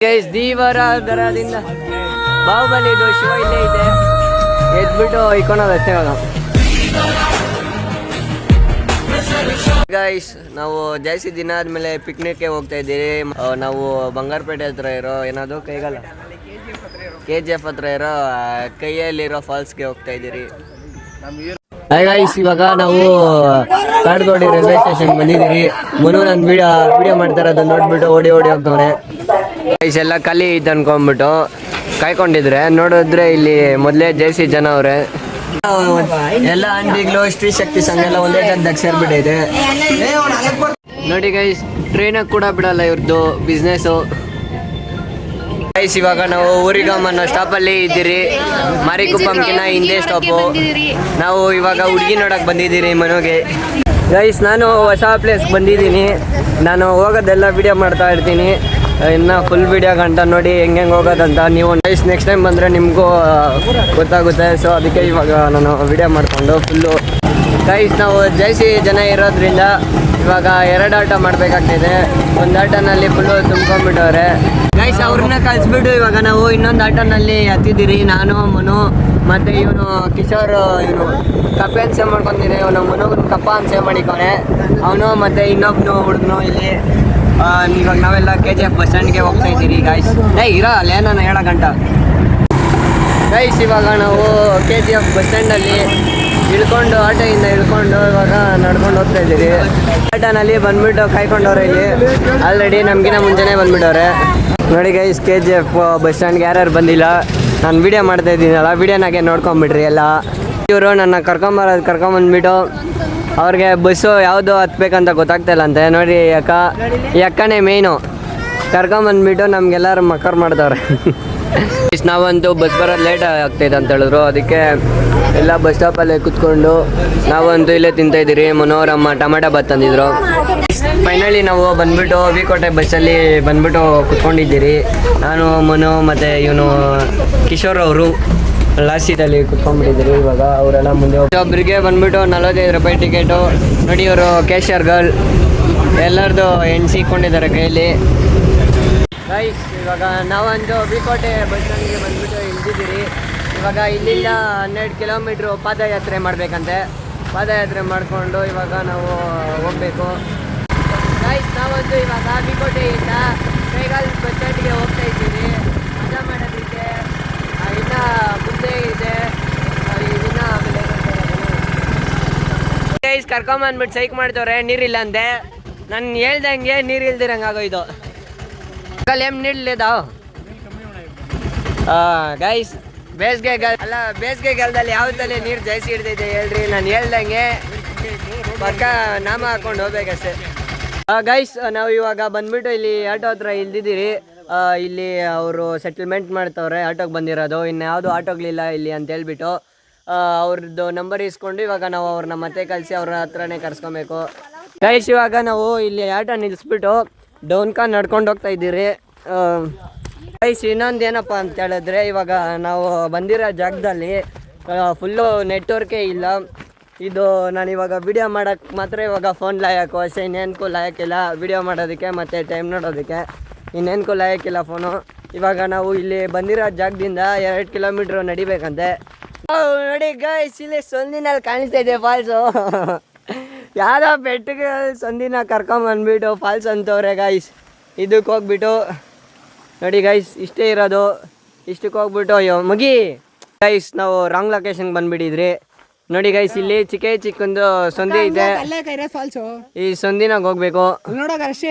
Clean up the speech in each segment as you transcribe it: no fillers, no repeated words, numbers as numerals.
Guys ದೀವರ ದರದಿಂದ ಬಾಹುಬಲಿದು ಶಿವ ಇಲ್ಲೇ ಇದೆ. ಎದ್ಬಿಟ್ಟು ಇಕ್ಕೊಳೋದು ಅಷ್ಟೇ ಇವಾಗ. ಗೈಸ್ ನಾವು ಜಾಸ್ತಿ ದಿನ ಆದ್ಮೇಲೆ ಪಿಕ್ನಿಕ್ಗೆ ಹೋಗ್ತಾ ಇದ್ದೀರಿ. ನಾವು ಬಂಗಾರಪೇಟೆ ಹತ್ರ ಇರೋ ಏನದು ಕೈಗಾಲ KGF ಹತ್ರ ಇರೋ ಕೈಯಲ್ಲಿರೋ ಫಾಲ್ಸ್ಗೆ ಹೋಗ್ತಾ ಇದ್ದೀರಿ. ಗೈಸ್ ಇವಾಗ ನಾವು ಕಾಡ್ಗೋಡಿ ರೈಲ್ವೆ ಸ್ಟೇಷನ್ ಬಂದಿದ್ದೀರಿ. ಮನು ನಾನು ವಿಡಿಯೋ ಮಾಡ್ತಾರೆ ಅದನ್ನ ನೋಡ್ಬಿಟ್ಟು ಓಡಿ ಹೋಗ್ತವ್ರೆ. ಗೈಸ್ ಎಲ್ಲ ಖಾಲಿ ಐತೆ ಅನ್ಕೊಂಡ್ಬಿಟ್ಟು ಕಾಯ್ಕೊಂಡಿದ್ರೆ ನೋಡಿದ್ರೆ ಇಲ್ಲಿ ಮೊದಲೇ ಜಾಸ್ತಿ ಜನ ಅವ್ರೆ. ಎಲ್ಲ ಆಂಟಿಗಳು ಸ್ತ್ರೀ ಶಕ್ತಿ ಸಂಘ ಎಲ್ಲ ಒಂದೇ ಜಾಗದಾಗ ಸೇರ್ಬಿಟ್ಟೈತೆ ನೋಡಿ ಗೈಸ್. ಟ್ರೈನಾಗ ಕೂಡ ಬಿಡಲ್ಲ ಇವ್ರದ್ದು ಬಿಸ್ನೆಸ್ಸು. ಗೈಸ್ ಇವಾಗ ನಾವು ಊರಿಗಮ್ ಅನ್ನೋ ಸ್ಟಾಪಲ್ಲಿ ಇದ್ದೀರಿ. ಮಾರಿಕುಪ್ಪಂಕಿನ ಹಿಂದೆ ಸ್ಟಾಪು. ನಾವು ಇವಾಗ ಹುಡುಗಿ ನೋಡಕ್ ಬಂದಿದ್ದೀರಿ ಮನೆಗೆ. ಗೈಸ್ ನಾನು ಹೊಸ ಪ್ಲೇಸ್ಗೆ ಬಂದಿದ್ದೀನಿ. ನಾನು ಹೋಗೋದೆಲ್ಲ ವಿಡಿಯೋ ಮಾಡ್ತಾ ಇರ್ತೀನಿ. ಇನ್ನು ಫುಲ್ ವಿಡಿಯೋ ಗಂಟ ನೋಡಿ ಹೆಂಗೆ ಹೋಗೋದಂತ. ನೀವು ಗೈಸ್ ನೆಕ್ಸ್ಟ್ ಟೈಮ್ ಬಂದರೆ ನಿಮಗೂ ಗೊತ್ತಾಗುತ್ತೆ. ಸೊ ಅದಕ್ಕೆ ಇವಾಗ ನಾನು ವಿಡಿಯೋ ಮಾಡಿಕೊಂಡು ಫುಲ್ಲು ಗೈಸ್ ನಾವು ಜಾಸ್ತಿ ಜನ ಇರೋದ್ರಿಂದ ಇವಾಗ 2 ಆಟ ಮಾಡಬೇಕಾಗ್ತಿದೆ. ಒಂದು ಆಟನಲ್ಲಿ ಫುಲ್ಲು ತುಂಬ್ಕೊಂಡ್ಬಿಟ್ಟವ್ರೆ ಗೈಸ್. ಅವ್ರನ್ನ ಕಳಿಸ್ಬಿಟ್ಟು ಇವಾಗ ನಾವು ಇನ್ನೊಂದು ಆಟೋನಲ್ಲಿ ಹತ್ತಿದ್ದೀರಿ. ನಾನು ಮನು ಮತ್ತು ಇವನು ಕಿಶೋರ್, ಇವನು ಕಪ್ಪೆ ಅಂತ ಸೇವ್ ಮಾಡ್ಕೊತೀನಿ. ಇವನು ಮನು ಕಪ್ಪ ಅಂತ ಸೇವ್ ಮಾಡಿಕೊನೆ ಅವನು. ಮತ್ತು ಇನ್ನೊಬ್ಬನು ಹುಡುಗನು ಇಲ್ಲಿ. ಇವಾಗ ನಾವೆಲ್ಲ KGF ಬಸ್ ಸ್ಟ್ಯಾಂಡ್ಗೆ ಹೋಗ್ತಾ ಇದ್ದೀರಿ ಗೈಸ್. ಇರೋ ಅಲ್ಲೇ ನಾನು ಹೇಳೋ ಗಂಟ ಗೈಸ್. ಇವಾಗ ನಾವು KGF ಬಸ್ ಸ್ಟ್ಯಾಂಡಲ್ಲಿ ಇಳ್ಕೊಂಡು ಆಟೋಯಿಂದ ಇಳ್ಕೊಂಡು ಇವಾಗ ನಡ್ಕೊಂಡು ಹೋಗ್ತಾ ಇದ್ದೀರಿ. ಆಟೋನಲ್ಲಿ ಬಂದ್ಬಿಟ್ಟು ಕಾಯ್ಕೊಂಡವ್ರೆ ಇಲ್ಲಿ ಆಲ್ರೆಡಿ. ನಮಗಿನ ಮುಂಚೆನೇ ಬಂದ್ಬಿಟ್ಟವ್ರೆ ನೋಡಿ ಗೈಸ್. KGF ಬಸ್ ಸ್ಟ್ಯಾಂಡ್ಗೆ ಯಾರ್ಯಾರು ಬಂದಿಲ್ಲ, ನಾನು ವಿಡಿಯೋ ಮಾಡ್ತಾ ಇದ್ದೀನಲ್ಲ, ವಿಡಿಯೋನಾಗೆ ನೋಡ್ಕೊಂಬಿಡ್ರಿ ಎಲ್ಲ. ಇವರು ನನ್ನ ಕರ್ಕೊಂಬಂದ್ಬಿಟ್ಟು ಅವ್ರಿಗೆ ಬಸ್ಸು ಯಾವುದು ಹತ್ಬೇಕಂತ ಗೊತ್ತಾಗ್ತಾಯಿಲ್ಲ ಅಂತೆ ನೋಡಿ. ಈ ಅಕ್ಕನೇ ಮೇಯ್ನು ಕರ್ಕೊಂಬಂದ್ಬಿಟ್ಟು ನಮಗೆಲ್ಲರೂ ಮಕ್ಕರ್ ಮಾಡ್ತವ್ರೆ. ನಾವಂತೂ ಬಸ್ ಬರೋದು ಲೇಟ್ ಆಗ್ತೈತೆ ಅಂತ ಹೇಳಿದ್ರು. ಅದಕ್ಕೆ ಎಲ್ಲ ಬಸ್ ಸ್ಟಾಪಲ್ಲೇ ಕುತ್ಕೊಂಡು ನಾವಂತೂ ಇಲ್ಲೇ ತಿಂತಾಯಿದ್ದೀರಿ. ಮನೋರಮ್ಮ ಟೊಮೆಟೊ ಬಾತ್ ತಂದಿದ್ರು. ಫೈನಲಿ ನಾವು ಬಂದ್ಬಿಟ್ಟು ವಿಕೋಟೆ ಬಸ್ಸಲ್ಲಿ ಬಂದ್ಬಿಟ್ಟು ಕುತ್ಕೊಂಡಿದ್ದೀರಿ. ನಾನು ಮನು ಮತ್ತು ಇವನು ಕಿಶೋರ್ ಅವರು ಲಾಸ್ಟ್ ಸೀಟಲ್ಲಿ ಕುತ್ಕೊಂಡ್ಬಿಟ್ಟಿದ್ದೀರಿ. ಇವಾಗ ಅವರೆಲ್ಲ ಮುಂದೆ ಒಬ್ಬರಿಗೆ ಬಂದ್ಬಿಟ್ಟು 45 ರೂಪಾಯಿ ಟಿಕೆಟು ನೋಡಿ. ಇವರು ಕ್ಯಾಶಿಯರ್ ಗರ್ಲ್ ಎಲ್ಲರದು ಎಣ್ಸಿಕೊಂಡಿದ್ದಾರೆ ಕೈಯಲ್ಲಿ ಗೈಸ್. ಇವಾಗ ನಾವಂತೂ ವಿಕೋಟೆ ಬಸ್ ಸ್ಟ್ಯಾಂಡ್ಗೆ ಬಂದ್ಬಿಟ್ಟು ಇಳಿದಿದ್ದೀರಿ. ಇವಾಗ ಇಲ್ಲಿಂದ 12 ಕಿಲೋಮೀಟ್ರು ಪಾದಯಾತ್ರೆ ಮಾಡಬೇಕಂತೆ. ಪಾದಯಾತ್ರೆ ಮಾಡಿಕೊಂಡು ಇವಾಗ ನಾವು ಹೋಗಬೇಕು ಗೈಸ್. ನಾವಂತೂ ಇವಾಗ ವಿಕೋಟೆಯಿಂದ ಕೈಗಾಲ್ ಬಸ್ ಸ್ಟ್ಯಾಂಡ್ಗೆ ಹೋಗ್ತಾ ಇದ್ದೀವಿ ಮಜಾ ಮಾಡೋದಕ್ಕೆ. ಇನ್ನು ಮುಂದೆ ಇದೆ ಇದನ್ನ ಆಮೇಲೆ ಗೈಸ್ ಕರ್ಕೊಂಬಂದ್ಬಿಟ್ಟು ಸೈಕ್ ಮಾಡ್ತವ್ರೆ. ನೀರಿಲ್ಲ ಅಂದೆ. ನಾನು ಹೇಳ್ದಂಗೆ ನೀರು ಇಲ್ದಿರಂಗಾಗೋಯ್ತು. Aim ನೀಡಲಿದ guys. ಬೇಸಿಗೆಗಾಲದಲ್ಲಿ ಯಾವ್ದಲ್ಲಿ ನೀರು ಜಾಸ್ತಿ ಹಿಡ್ದೈತೆ ಹೇಳ್ರಿ. ನಾನು ಹೇಳ್ದಂಗೆ ಪಕ್ಕ ನಾಮ ಹಾಕೊಂಡು ಹೋಗ್ಬೇಕಷ್ಟೆ ಗೈಸ್. ನಾವು ಇವಾಗ ಬಂದ್ಬಿಟ್ಟು ಇಲ್ಲಿ ಆಟೋ ಹತ್ರ ಇಲ್ದಿದ್ದೀರಿ. ಇಲ್ಲಿ ಅವರು ಸೆಟಲ್ಮೆಂಟ್ ಮಾಡ್ತವ್ರೆ ಆಟೋಗೆ ಬಂದಿರೋದು. ಇನ್ನು ಯಾವುದು ಆಟೋಗಳಿಲ್ಲ ಇಲ್ಲಿ ಅಂತ ಹೇಳ್ಬಿಟ್ಟು ಅವ್ರದ್ದು ನಂಬರ್ ಇಸ್ಕೊಂಡು ಇವಾಗ ನಾವು ಅವ್ರನ್ನ ಮತ್ತೆ ಕಳಿಸಿ ಅವ್ರ ಹತ್ರನೇ ಕರ್ಸ್ಕೊಬೇಕು ಗೈಸ್. ಇವಾಗ ನಾವು ಇಲ್ಲಿ ಆಟೋ ನಿಲ್ಲಿಸ್ಬಿಟ್ಟು ಡೌನ್ಕ ನಡ್ಕೊಂಡು ಹೋಗ್ತಾ ಇದ್ದೀರಿ ಗೈಸ್. ಇನ್ನೊಂದು ಏನಪ್ಪ ಅಂತ ಹೇಳಿದ್ರೆ ಇವಾಗ ನಾವು ಬಂದಿರೋ ಜಾಗದಲ್ಲಿ ಫುಲ್ಲು ನೆಟ್ವರ್ಕೇ ಇಲ್ಲ. ಇದು ನಾನು ಇವಾಗ ವಿಡಿಯೋ ಮಾಡೋಕ್ಕೆ ಮಾತ್ರ ಇವಾಗ ಫೋನ್ ಲಾಯಕು ಅಷ್ಟೇ. ಇನ್ನೇನಕ್ಕೂ ಲಾಯಕ್ಕಿಲ್ಲ ವಿಡಿಯೋ ಮಾಡೋದಕ್ಕೆ ಮತ್ತು ಟೈಮ್ ನೋಡೋದಕ್ಕೆ. ಇನ್ನೇನಕ್ಕೂ ಲಾಯಕ್ಕಿಲ್ಲ ಫೋನು. ಇವಾಗ ನಾವು ಇಲ್ಲಿ ಬಂದಿರೋ ಜಾಗದಿಂದ 2 ಕಿಲೋಮೀಟ್ರ್ ನಡಿಬೇಕಂತೆ ನೋಡಿ ಗೈಸ್. ಇಲ್ಲಿ ಸಂದಿನಲ್ಲಿ ಕಾಣಿಸ್ತಾ ಇದೆ ಫಾಲ್ಸು. ಯಾವುದೋ ಬೆಟ್ಟಗೆ ಸಂದಿನ ಕರ್ಕೊಂಬಂದ್ಬಿಟ್ಟು ಫಾಲ್ಸ್ ಅಂತವ್ರೆ ಗೈಸ್. ಇದಕ್ಕೆ ಹೋಗ್ಬಿಟ್ಟು ನೋಡಿ ಗೈಸ್ ಇಷ್ಟೇ ಇರೋದು. ಇಷ್ಟಕ್ಕೆ ಹೋಗ್ಬಿಟ್ಟು ಅಯ್ಯೋ ಮಗಿ ಗೈಸ್ ನಾವು ರಾಂಗ್ ಲೊಕೇಶನ್ಗೆ ಬಂದುಬಿಟ್ಟಿದ್ರಿ ನೋಡಿ ಗೈಸ್. ಇಲ್ಲಿ ಚಿಕ್ಕಂದು ಸಂದಿ ಇದೆ. ಈ ಸಂದಿನಾಗ ಹೋಗ್ಬೇಕು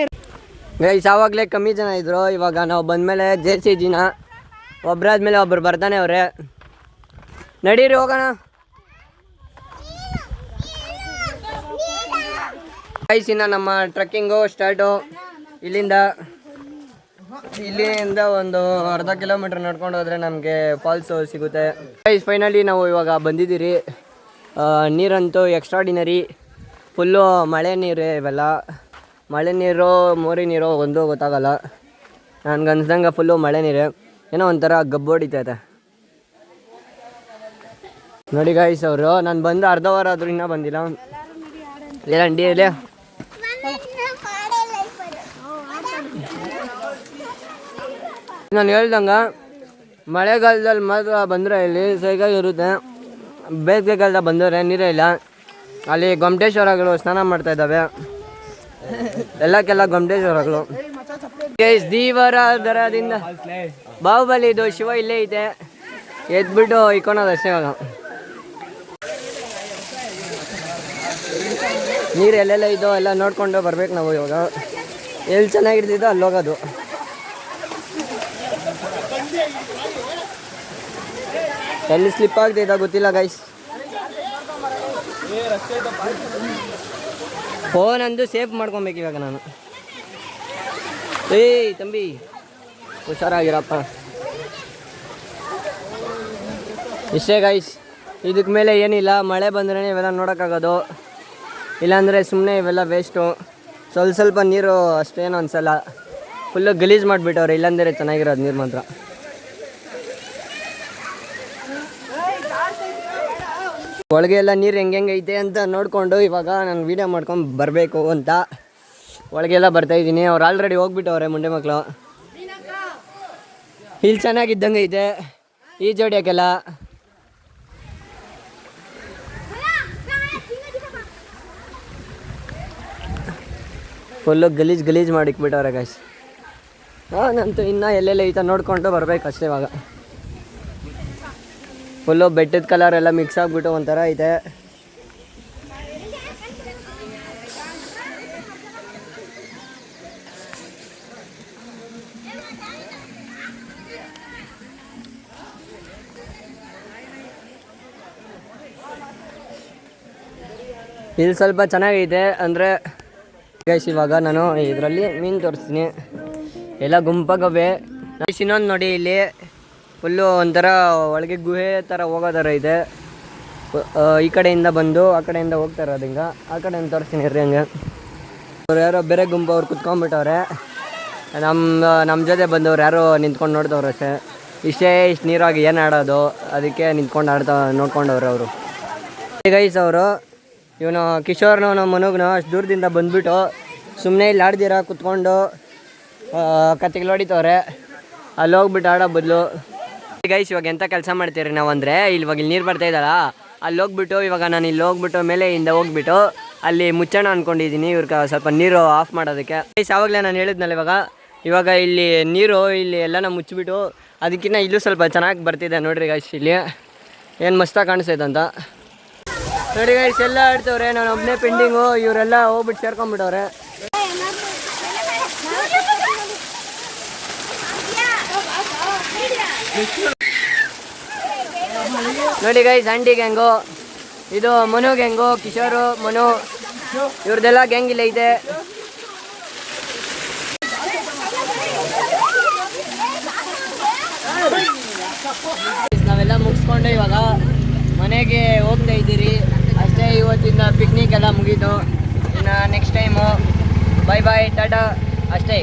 ಗೈಸ್. ಆವಾಗಲೇ ಕಮ್ಮಿ ಜನ ಇದ್ರು. ಇವಾಗ ನಾವು ಬಂದಮೇಲೆ ಜಾಸ್ತಿ ಜನ ಒಬ್ಬರಾದ್ಮೇಲೆ ಒಬ್ಬರು ಬರ್ತಾನೆ ಅವ್ರೆ. ನಡೀರಿ ಹೋಗೋಣ ಗೈಸ್. ಇನ್ನು ನಮ್ಮ ಟ್ರೆಕ್ಕಿಂಗು ಸ್ಟಾರ್ಟು. ಇಲ್ಲಿಂದ ಒಂದು ಅರ್ಧ ಕಿಲೋಮೀಟ್ರ್ ನಡ್ಕೊಂಡು ಹೋದರೆ ನಮಗೆ ಫಾಲ್ಸು ಸಿಗುತ್ತೆ ಗೈಸ್. ಫೈನಲಿ ನಾವು ಇವಾಗ ಬಂದಿದ್ದೀರಿ. ನೀರಂತೂ ಎಕ್ಸ್ಟ್ರಾಡಿನರಿ. ಫುಲ್ಲು ಮಳೆ ನೀರು ಇವೆಲ್ಲ. ಮಳೆ ನೀರು ಮೋರಿ ನೀರು ಒಂದೂ ಗೊತ್ತಾಗಲ್ಲ. ನನಗೆ ಅನ್ಸ್ದಂಗೆ ಫುಲ್ಲು ಮಳೆ ನೀರು. ಏನೋ ಒಂಥರ ಗಬ್ಬು ಹೊಡಿತೈತೆ ನೋಡಿ ಗೈಸ್. ಅವರು ನಾನು ಬಂದು ಅರ್ಧ ವಾರ ಆದರೂ ಇನ್ನೂ ಬಂದಿಲ್ಲ. ಇಲ್ಲ ಅಂಡಿ ಇಲ್ಲ ನಾನು ಹೇಳ್ದಂಗೆ ಮಳೆಗಾಲದಲ್ಲಿ ಮಾತ್ರ ಬಂದರೆ ಇಲ್ಲಿ ಸೈಕಾಗಿರುತ್ತೆ, ಬೇಸಿಗೆಗಾಲದ ಬಂದರೆ ನೀರೇ ಇಲ್ಲ. ಅಲ್ಲಿ ಗೊಮ್ಮಟೇಶ್ವರಗಳು ಸ್ನಾನ ಮಾಡ್ತಾ ಇದ್ದಾವೆ, ಎಲ್ಲಕ್ಕೆಲ್ಲ ಗೊಮ್ಮಟೇಶ್ವರಗಳು. ದೀವರ ದರದಿಂದ ಬಾಹುಬಲಿದು ಶಿವ ಇಲ್ಲೇ ಐತೆ, ಎದ್ಬಿಟ್ಟು ಇಕ್ಕೊಳೋದು ಅಷ್ಟೇ. ಇವಾಗ ನೀರು ಎಲ್ಲೆಲ್ಲ ಇದೋ ಎಲ್ಲ ನೋಡ್ಕೊಂಡು ಬರ್ಬೇಕು ನಾವು. ಇವಾಗ ಎಲ್ಲಿ ಚೆನ್ನಾಗಿರ್ತಿದ್ದೋ ಅಲ್ಲಿ ಹೋಗೋದು. ಎಲ್ಲಿ ಸ್ಲಿಪ್ ಆಗ್ತಿದ್ದ ಗೊತ್ತಿಲ್ಲ ಗೈಸ್. ಫೋನ್ ಅಂದು ಸೇಫ್ ಮಾಡ್ಕೊಬೇಕು ಇವಾಗ ನಾನು. ಏಯ್ ತಂಬಿ ಹುಷಾರಾಗಿರಪ್ಪ. ಇಷ್ಟೇ ಗೈಸ್, ಇದಕ್ಕೆ ಮೇಲೆ ಏನಿಲ್ಲ. ಮಳೆ ಬಂದ್ರೇ ಇವೆಲ್ಲ ನೋಡೋಕ್ಕಾಗೋದು, ಇಲ್ಲಾಂದರೆ ಸುಮ್ಮನೆ ಇವೆಲ್ಲ ವೇಸ್ಟು. ಸ್ವಲ್ಪ ನೀರು ಅಷ್ಟೇನು ಅನಿಸಲ್ಲ, ಫುಲ್ಲು ಗಲೀಜು ಮಾಡಿಬಿಟ್ಟವ್ರೆ. ಇಲ್ಲಾಂದರೆ ಚೆನ್ನಾಗಿರೋದು ನೀರು ಮಾತ್ರ. ಒಳಗೆ ಎಲ್ಲ ನೀರು ಹೆಂಗೆ ಐತೆ ಅಂತ ನೋಡಿಕೊಂಡು ಇವಾಗ ನಾನು ವೀಡಿಯೋ ಮಾಡ್ಕೊಂಡು ಬರಬೇಕು ಅಂತ ಒಳಗೆಲ್ಲ ಬರ್ತಾಯಿದ್ದೀನಿ. ಅವ್ರು ಆಲ್ರೆಡಿ ಹೋಗ್ಬಿಟ್ಟವ್ರೆ ಮುಂಡೆ ಮಕ್ಕಳು. ಇಲ್ಲಿ ಚೆನ್ನಾಗಿದ್ದಂಗೆ ಐತೆ ಈ ಜೋಡಿಯೋಕ್ಕೆಲ್ಲ. ಫುಲ್ಲು ಗಲೀಜು ಮಾಡಿಕ್ಬಿಟ್ಟವ್ರೆ ಗಾಯ್ಸ್. ನಾನಂತೂ ಇನ್ನೂ ಎಲ್ಲೆಲ್ಲ ಐತ ನೋಡ್ಕೊಂಡು ಬರ್ಬೇಕು ಅಷ್ಟೇ. ಇವಾಗ ಫುಲ್ಲು ಬೆಟ್ಟದ ಕಲರ್ ಎಲ್ಲ ಮಿಕ್ಸ್ ಆಗಿಬಿಟ್ಟು ಒಂಥರ ಐತೆ. ಇಲ್ಲಿ ಸ್ವಲ್ಪ ಚೆನ್ನಾಗೈತೆ ಅಂದರೆ ಗೈಸ್. ಇವಾಗ ನಾನು ಇದರಲ್ಲಿ ಮೀನು ತೋರಿಸ್ತೀನಿ, ಎಲ್ಲ ಗುಂಪಾಗವೆ. ಇನ್ನೊಂದು ನೋಡಿ, ಇಲ್ಲಿ ಫುಲ್ಲು ಒಂಥರ ಒಳಗೆ ಗುಹೆ ಥರ ಹೋಗೋ ಥರ ಇದೆ. ಈ ಕಡೆಯಿಂದ ಬಂದು ಆ ಕಡೆಯಿಂದ ಹೋಗ್ತಾ ಇರೋದು. ಹಿಂಗೆ ಆ ಕಡೆಯಿಂದ ತೋರಿಸ್ತೀನಿ ಇರ್ರಿ. ಹಂಗೆ ಅವ್ರು ಯಾರೋ ಬೇರೆ ಗುಂಪು ಅವ್ರು ಕುತ್ಕೊಂಡ್ಬಿಟ್ಟವ್ರೆ. ನಮ್ಮ ಜೊತೆ ಬಂದವ್ರು ಯಾರೋ ನಿಂತ್ಕೊಂಡು ನೋಡಿದವ್ರು ಅಷ್ಟೇ. ಇಷ್ಟು ನೀರಾಗಿ ಏನು ಆಡೋದು, ಅದಕ್ಕೆ ನಿಂತ್ಕೊಂಡು ನೋಡ್ಕೊಂಡವ್ರು ಅವರು. ಗೈಸ್ ಅವರು ಇವನು ಕಿಶೋರ್ನವನು ಮನುಗ್ನು ಅಷ್ಟು ದೂರದಿಂದ ಬಂದುಬಿಟ್ಟು ಸುಮ್ಮನೆ ಇಲ್ಲಿ ಆಡ್ದಿರ ಕುತ್ಕೊಂಡು ಕತ್ತಿಗೆ ಹೊಡಿತವ್ರೆ. ಅಲ್ಲಿ ಹೋಗ್ಬಿಟ್ಟು ಆಡೋ ಬದಲು. ಗೈಸ್ ಇವಾಗ ಎಂಥ ಕೆಲಸ ಮಾಡ್ತೀರಿ ನಾವು ಅಂದರೆ, ಇವಾಗ ಇಲ್ಲಿ ನೀರು ಬರ್ತಾಯಿದ್ದಲ್ಲ, ಅಲ್ಲಿ ಹೋಗ್ಬಿಟ್ಟು ಇವಾಗ ನಾನು ಇಲ್ಲಿ ಹೋಗ್ಬಿಟ್ಟು ಮೇಲೆಯಿಂದ ಹೋಗ್ಬಿಟ್ಟು ಅಲ್ಲಿ ಮುಚ್ಚೋಣ ಅಂದ್ಕೊಂಡಿದ್ದೀನಿ ಇವ್ರಿಗೆ ಸ್ವಲ್ಪ ನೀರು ಆಫ್ ಮಾಡೋದಕ್ಕೆ. ಗೈಸ್ ಆವಾಗಲೇ ನಾನು ಹೇಳಿದ್ನಲ್ಲ, ಇವಾಗ ಇಲ್ಲಿ ನೀರು ಇಲ್ಲಿ ಎಲ್ಲನ ಮುಚ್ಚಿಬಿಟ್ಟು ಅದಕ್ಕಿಂತ ಇಲ್ಲೂ ಸ್ವಲ್ಪ ಚೆನ್ನಾಗಿ ಬರ್ತಿದೆ ನೋಡಿರಿ ಗೈಸ್. ಇಲ್ಲಿ ಏನು ಮಸ್ತಾಗಿ ಕಾಣಿಸ್ತೈತೆ ಅಂತ ನೋಡಿ ಗೈಸ್. ಎಲ್ಲ ಆಡ್ತವ್ರೆ, ನಾನು ಒಬ್ಬನೇ ಪೆಂಡಿಂಗು, ಇವರೆಲ್ಲ ಹೋಗ್ಬಿಟ್ಟು ಸೇರ್ಕೊಂಡ್ಬಿಟ್ಟವ್ರೆ. ನೋಡಿ ಗೈಸ್, ಆಂಟಿ ಗ್ಯಾಂಗು ಇದು, ಮನು ಗ್ಯಾಂಗು, ಕಿಶೋರು, ಮನು ಇವ್ರದ್ದೆಲ್ಲ ಗ್ಯಾಂಗ್ ಇಲ್ಲ ಐತೆ. ನಾವೆಲ್ಲ ಮುಗಿಸ್ಕೊಂಡು ಇವಾಗ ಮನೆಗೆ ಹೋಗ್ತಾ ಇದ್ದೀರಿ ಅಷ್ಟೇ. ಇವತ್ತಿನ ಪಿಕ್ನಿಕ್ ಎಲ್ಲ ಮುಗೀತು. ಇನ್ನು ನೆಕ್ಸ್ಟ್ ಟೈಮು ಬಾಯ್ ಟಾಟಾ ಅಷ್ಟೇ.